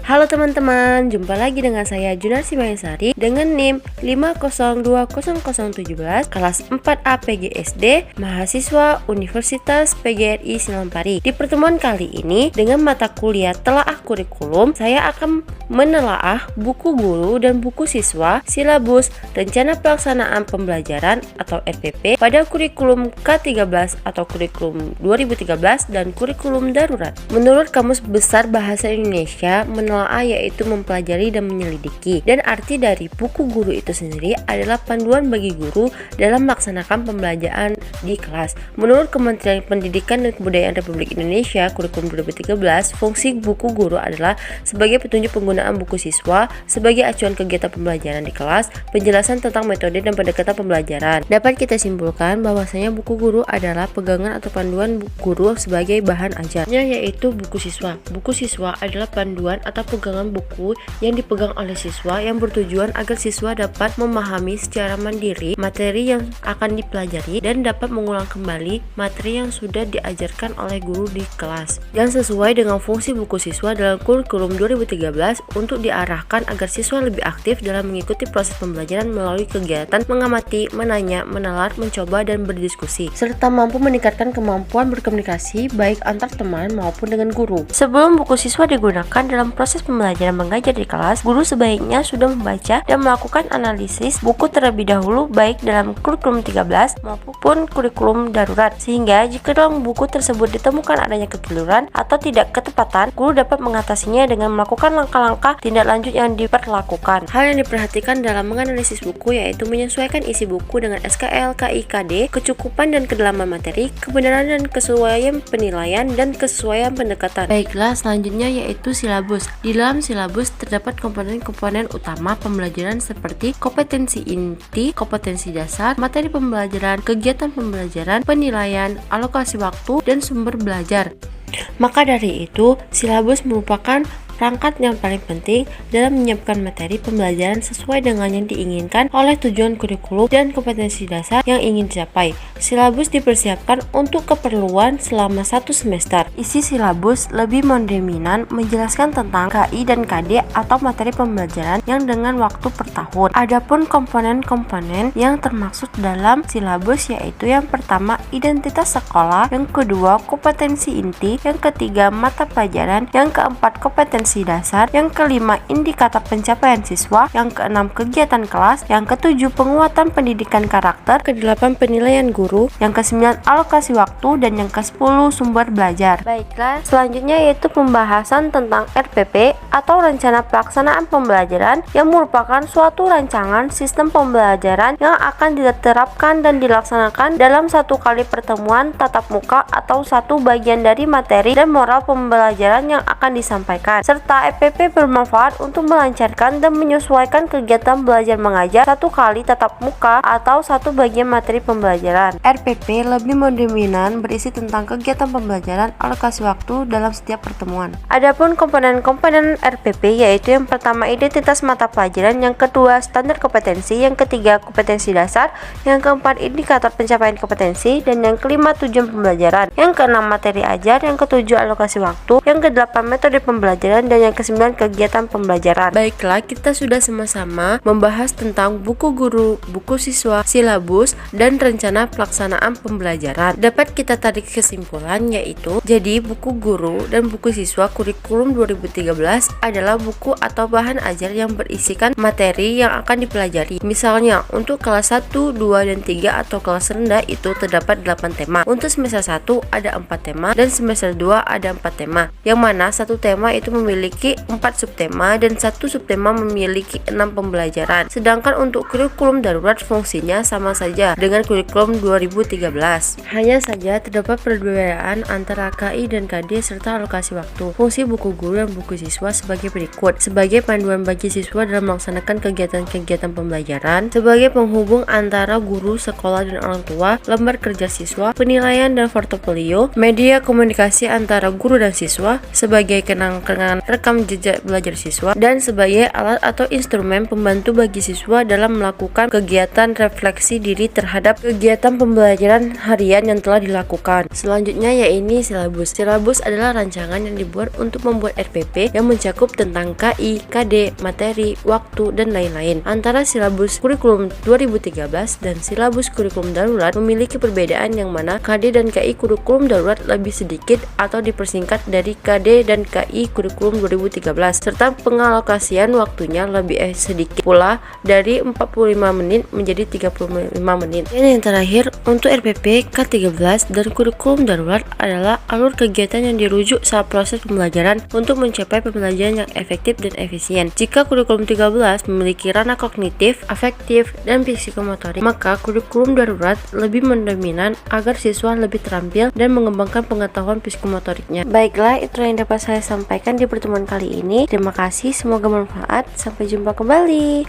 Halo teman-teman, jumpa lagi dengan saya Junarsi Maesari dengan NIM 5020017 kelas 4A PGSD mahasiswa Universitas PGRI Sinampari. Di pertemuan kali ini dengan mata kuliah telaah kurikulum, saya akan menelaah buku guru dan buku siswa, silabus, rencana pelaksanaan pembelajaran atau RPP pada kurikulum K13 atau kurikulum 2013 dan kurikulum darurat. Menurut Kamus Besar Bahasa Indonesia, menelaah yaitu mempelajari dan menyelidiki, dan arti dari buku guru itu sendiri adalah panduan bagi guru dalam melaksanakan pembelajaran di kelas. Menurut Kementerian Pendidikan dan Kebudayaan Republik Indonesia kurikulum 2013, fungsi buku guru adalah sebagai petunjuk penggunaan buku siswa, sebagai acuan kegiatan pembelajaran di kelas, penjelasan tentang metode dan pendekatan pembelajaran. Dapat kita simpulkan bahwasanya buku guru adalah pegangan atau panduan guru sebagai bahan ajarnya, yaitu buku siswa. Buku siswa adalah panduan atau pegangan buku yang dipegang oleh siswa yang bertujuan agar siswa dapat memahami secara mandiri materi yang akan dipelajari dan dapat mengulang kembali materi yang sudah diajarkan oleh guru di kelas, dan sesuai dengan fungsi buku siswa dalam kurikulum 2013 untuk diarahkan agar siswa lebih aktif dalam mengikuti proses pembelajaran melalui kegiatan mengamati, menanya, menalar, mencoba, dan berdiskusi, serta mampu meningkatkan kemampuan berkomunikasi baik antar teman maupun dengan guru. Sebelum buku siswa digunakan dalam proses pembelajaran mengajar di kelas, guru sebaiknya sudah membaca dan melakukan analisis buku terlebih dahulu baik dalam kurikulum 13 maupun kurikulum darurat, sehingga jika dalam buku tersebut ditemukan adanya kekeliruan atau tidak ketepatan, guru dapat mengatasinya dengan melakukan langkah-langkah tindak lanjut yang diperlakukan. Hal yang diperhatikan dalam menganalisis buku yaitu menyesuaikan isi buku dengan SKL, KIKD, kecukupan dan kedalaman materi, kebenaran dan kesesuaian penilaian, dan kesesuaian pendekatan. Baiklah, selanjutnya yaitu silabus. Di dalam silabus terdapat komponen-komponen utama pembelajaran seperti kompetensi inti, kompetensi dasar, materi pembelajaran, kegiatan pembelajaran, penilaian, alokasi waktu, dan sumber belajar. Maka dari itu, silabus merupakan perangkat yang paling penting dalam menyiapkan materi pembelajaran sesuai dengan yang diinginkan oleh tujuan kurikulum dan kompetensi dasar yang ingin dicapai. Silabus dipersiapkan untuk keperluan selama 1 semester. Isi silabus lebih mendominan menjelaskan tentang KI dan KD atau materi pembelajaran yang dengan waktu per tahun. Adapun komponen-komponen yang termaksud dalam silabus yaitu yang pertama identitas sekolah, yang kedua kompetensi inti, yang ketiga mata pelajaran, yang keempat kompetensi dasar, yang kelima indikator pencapaian siswa, yang keenam kegiatan kelas, yang ketujuh penguatan pendidikan karakter, kedelapan penilaian guru, yang kesembilan alokasi waktu, dan yang ke-10 sumber belajar. Baiklah, selanjutnya yaitu pembahasan tentang RPP atau rencana pelaksanaan pembelajaran, yang merupakan suatu rancangan sistem pembelajaran yang akan diterapkan dan dilaksanakan dalam satu kali pertemuan tatap muka atau satu bagian dari materi dan moral pembelajaran yang akan disampaikan, serta RPP bermanfaat untuk melancarkan dan menyesuaikan kegiatan belajar mengajar satu kali tatap muka atau satu bagian materi pembelajaran. RPP lebih mendominan berisi tentang kegiatan pembelajaran, alokasi waktu dalam setiap pertemuan. Adapun komponen-komponen RPP yaitu yang pertama identitas mata pelajaran, yang kedua standar kompetensi, yang ketiga kompetensi dasar, yang keempat indikator pencapaian kompetensi, dan yang kelima tujuan pembelajaran, yang keenam materi ajar, yang ketujuh alokasi waktu, yang kedelapan metode pembelajaran, dan yang ke-9 kegiatan pembelajaran. Baiklah, kita sudah sama-sama membahas tentang buku guru, buku siswa, silabus, dan rencana pelaksanaan pembelajaran. Dapat kita tarik kesimpulan yaitu, jadi buku guru dan buku siswa kurikulum 2013 adalah buku atau bahan ajar yang berisikan materi yang akan dipelajari. Misalnya, untuk kelas 1, 2, dan 3 atau kelas rendah itu terdapat 8 tema. Untuk semester 1 ada 4 tema dan semester 2 ada 4 tema. Yang mana satu tema itu memiliki 4 subtema dan satu subtema memiliki 6 pembelajaran. Sedangkan untuk kurikulum darurat fungsinya sama saja dengan kurikulum 2013. Hanya saja terdapat perbedaan antara KI dan KD serta alokasi waktu. Fungsi buku guru dan buku siswa sebagai berikut: sebagai panduan bagi siswa dalam melaksanakan kegiatan-kegiatan pembelajaran, sebagai penghubung antara guru, sekolah, dan orang tua, lembar kerja siswa, penilaian dan portofolio, media komunikasi antara guru dan siswa, sebagai kenang-kenangan rekam jejak belajar siswa, dan sebagai alat atau instrumen pembantu bagi siswa dalam melakukan kegiatan refleksi diri terhadap kegiatan pembelajaran harian yang telah dilakukan. Selanjutnya yaitu silabus. Silabus adalah rancangan yang dibuat untuk membuat RPP yang mencakup tentang KI, KD, materi, waktu, dan lain-lain. Antara silabus kurikulum 2013 dan silabus kurikulum darurat memiliki perbedaan yang mana KD dan KI kurikulum darurat lebih sedikit atau dipersingkat dari KD dan KI kurikulum 2013, serta pengalokasian waktunya lebih sedikit pula dari 45 menit menjadi 35 menit. Dan yang terakhir, untuk RPP K13 dan kurikulum darurat adalah alur kegiatan yang dirujuk saat proses pembelajaran untuk mencapai pembelajaran yang efektif dan efisien. Jika kurikulum 13 memiliki ranah kognitif, afektif, dan psikomotorik, maka kurikulum darurat lebih mendominan agar siswa lebih terampil dan mengembangkan pengetahuan psikomotoriknya. Baiklah, itu yang dapat saya sampaikan di pertemuan kali ini. Terima kasih, semoga bermanfaat. Sampai jumpa kembali.